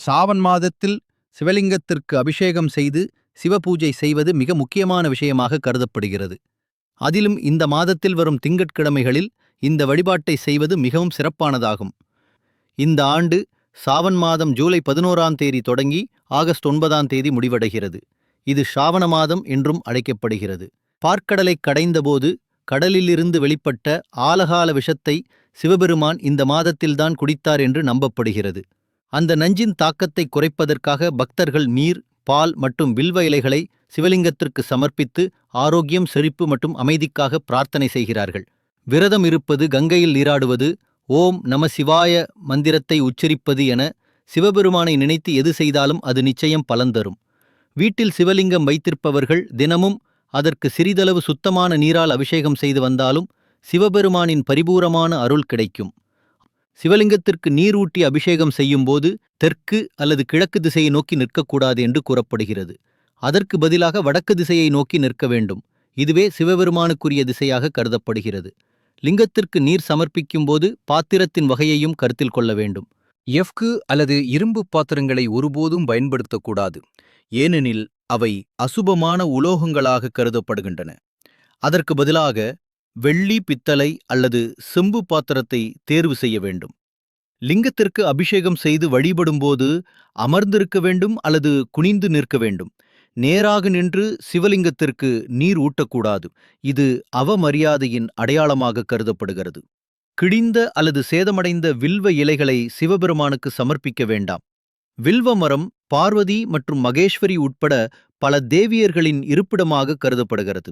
சாவன் மாதத்தில் சிவலிங்கத்திற்கு அபிஷேகம் செய்து சிவபூஜை செய்வது மிக முக்கியமான விஷயமாக கருதப்படுகிறது. அதிலும் இந்த மாதத்தில் வரும் திங்கட்கிழமைகளில் இந்த வழிபாட்டை செய்வது மிகவும் சிறப்பானதாகும். இந்த ஆண்டு சாவன் மாதம் ஜூலை 11ஆம் தேதி தொடங்கி ஆகஸ்ட் 9ஆம் தேதி முடிவடைகிறது. இது சாவண மாதம் என்றும் அழைக்கப்படுகிறது. பார்க்கடலை கடைந்தபோது கடலிலிருந்து வெளிப்பட்ட ஆலகால விஷத்தை சிவபெருமான் இந்த மாதத்தில்தான் குடித்தார் என்று நம்பப்படுகிறது. அந்த நஞ்சின் தாக்கத்தை குறைப்பதற்காக பக்தர்கள் நீர், பால் மற்றும் வில்வ இலைகளை சிவலிங்கத்திற்கு சமர்ப்பித்து ஆரோக்கியம், செழிப்பு மற்றும் அமைதிக்காக பிரார்த்தனை செய்கிறார்கள். விரதம் இருப்பது, கங்கையில் நீராடுவது, ஓம் நம சிவாய மந்திரத்தை உச்சரிப்பது என சிவபெருமானை நினைத்து எது செய்தாலும் அது நிச்சயம் பலன் தரும். வீட்டில் சிவலிங்கம் வைத்திருப்பவர்கள் தினமும் அதற்கு சிறிதளவு சுத்தமான நீரால் அபிஷேகம் செய்து வந்தாலும் சிவபெருமானின் பரிபூரமான அருள் கிடைக்கும். சிவலிங்கத்திற்கு நீர் ஊட்டி அபிஷேகம் செய்யும்போது தெற்கு அல்லது கிழக்கு திசையை நோக்கி நிற்கக்கூடாது என்று கூறப்படுகிறது. அதற்கு பதிலாக வடக்கு திசையை நோக்கி நிற்க வேண்டும். இதுவே சிவபெருமானுக்குரிய திசையாக கருதப்படுகிறது. லிங்கத்திற்கு நீர் சமர்ப்பிக்கும்போது பாத்திரத்தின் வகையையும் கருத்தில் கொள்ள வேண்டும். எஃகு அல்லது இரும்பு பாத்திரங்களை ஒருபோதும் பயன்படுத்தக்கூடாது, ஏனெனில் அவை அசுபமான உலோகங்களாக கருதப்படுகின்றன. அதற்கு பதிலாக வெள்ளி, பித்தளை அல்லது செம்பு பாத்திரத்தை தேர்வு செய்ய வேண்டும். லிங்கத்திற்கு அபிஷேகம் செய்து வழிபடும்போது அமர்ந்திருக்க வேண்டும் அல்லது குனிந்து நிற்க வேண்டும். நேராக நின்று சிவலிங்கத்திற்கு நீர் ஊட்டக்கூடாது. இது அவமரியாதையின் அடையாளமாக கருதப்படுகிறது. கிழிந்த அல்லது சேதமடைந்த வில்வ இலைகளை சிவபெருமானுக்கு சமர்ப்பிக்க வேண்டாம். வில்வ மரம் பார்வதி மற்றும் மகேஸ்வரி உட்பட பல தேவியர்களின் இருப்பிடமாக கருதப்படுகிறது.